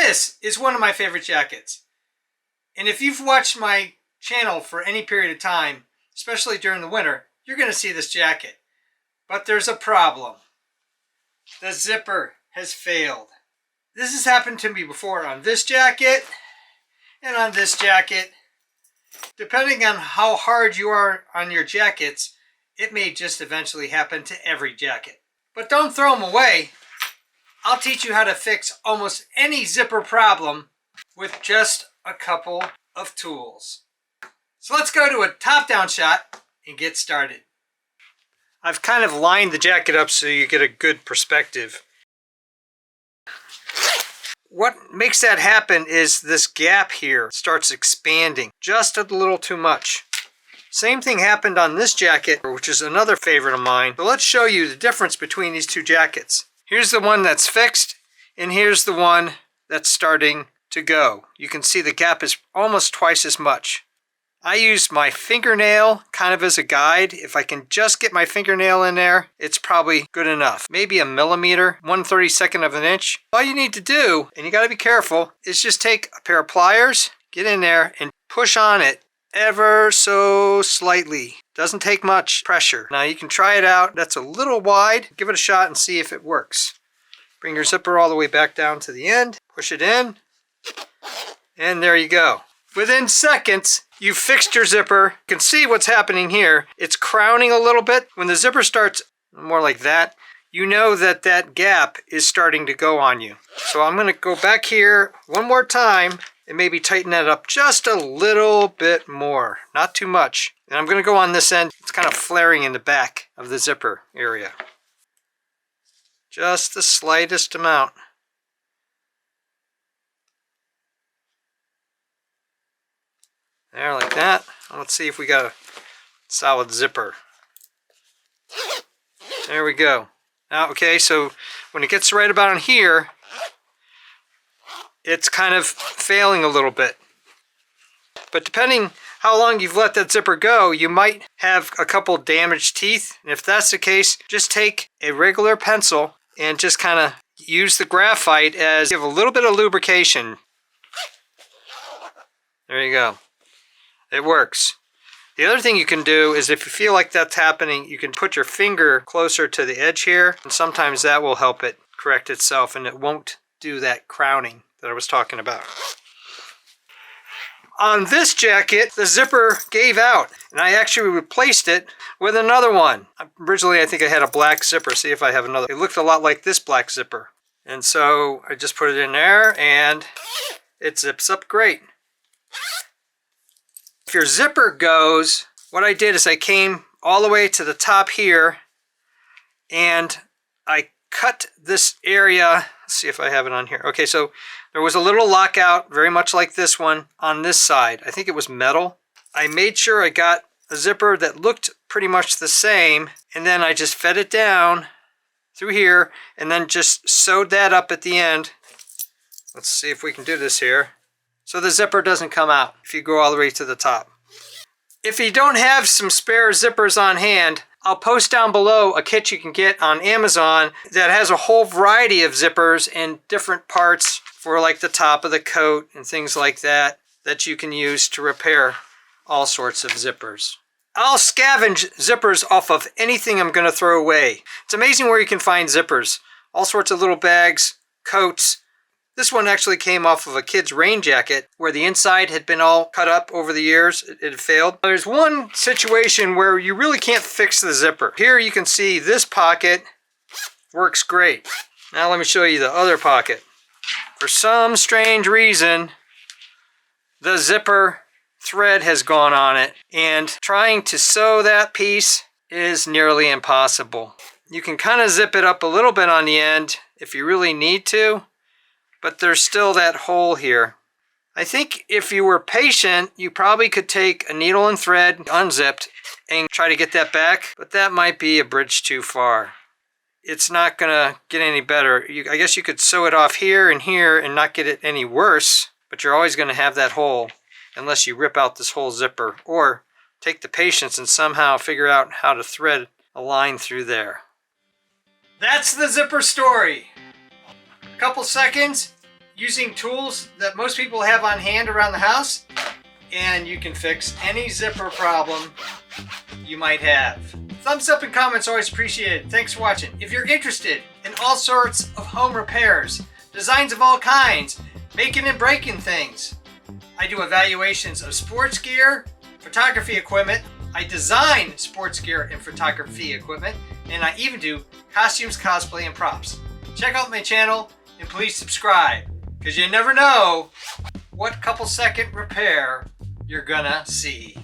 This is one of my favorite jackets. And if you've watched my channel for any period of time, especially during the winter, you're going to see this jacket. But there's a problem. The zipper has failed. This has happened to me before on this jacket and on this jacket. Depending on how hard you are on your jackets, it may just eventually happen to every jacket. But don't throw them away. I'll teach you how to fix almost any zipper problem with just a couple of tools. So let's go to a top-down shot and get started. I've kind of lined the jacket up so you get a good perspective. What makes that happen is this gap here starts expanding just a little too much. Same thing happened on this jacket, which is another favorite of mine. So let's show you the difference between these two jackets. Here's the one that's fixed, and here's the one that's starting to go. You can see the gap is almost twice as much. I use my fingernail kind of as a guide. If I can just get my fingernail in there, it's probably good enough. Maybe a millimeter, 1/32 of an inch. All you need to do, and you got to be careful, is just take a pair of pliers, get in there, and push on it ever so slightly. Doesn't take much pressure. Now you can try it out. That's a little wide. Give it a shot and see if it works. Bring your zipper all the way back down to the end. Push it in. And there you go. Within seconds, you've fixed your zipper. You can see what's happening here. It's crowning a little bit. When the zipper starts more like that, you know that that gap is starting to go on you. So I'm going to go back here one more time and maybe tighten that up just a little bit more. Not too much. And I'm going to go on this end. It's kind of flaring in the back of the zipper area. Just the slightest amount. There, like that. Let's see if we got a solid zipper. There we go. Now, okay, so when it gets right about in here, it's kind of failing a little bit. But depending how long you've let that zipper go, you might have a couple damaged teeth. And if that's the case, just take a regular pencil and just kind of use the graphite as give a little bit of lubrication. There you go. It works. The other thing you can do is if you feel like that's happening, you can put your finger closer to the edge here, and sometimes that will help it correct itself and it won't do that crowning that I was talking about. On this jacket, the zipper gave out, and I actually replaced it with another one. Originally, I think I had a black zipper. See if I have another. It looked a lot like this black zipper. And so I just put it in there, and it zips up great. If your zipper goes, what I did is I came all the way to the top here, and I cut this area. Let's see if I have it on here. Okay, so there was a little lockout, very much like this one, on this side. I think it was metal. I made sure I got a zipper that looked pretty much the same, and then I just fed it down through here, and then just sewed that up at the end. Let's see if we can do this here. So the zipper doesn't come out if you go all the way to the top. If you don't have some spare zippers on hand, I'll post down below a kit you can get on Amazon that has a whole variety of zippers and different parts for like the top of the coat and things like that that you can use to repair all sorts of zippers. I'll scavenge zippers off of anything I'm going to throw away. It's amazing where you can find zippers. All sorts of little bags, coats. This one actually came off of a kid's rain jacket where the inside had been all cut up over the years. It had failed. There's one situation where you really can't fix the zipper. Here you can see this pocket works great. Now let me show you the other pocket. For some strange reason, the zipper thread has gone on it, and trying to sew that piece is nearly impossible. You can kind of zip it up a little bit on the end if you really need to, but there's still that hole here. I think if you were patient, you probably could take a needle and thread, unzipped, and try to get that back, but that might be a bridge too far. It's not gonna get any better. I guess you could sew it off here and not get it any worse, but you're always gonna have that hole unless you rip out this whole zipper or take the patience and somehow figure out how to thread a line through there. That's the zipper story. A couple seconds, using tools that most people have on hand around the house, and you can fix any zipper problem you might have. Thumbs up and comments always appreciated. Thanks for watching. If you're interested in all sorts of home repairs, designs of all kinds, making and breaking things, I do evaluations of sports gear, photography equipment, I design sports gear and photography equipment, and I even do costumes, cosplay, and props. Check out my channel and please subscribe, because you never know what couple second repair you're gonna see.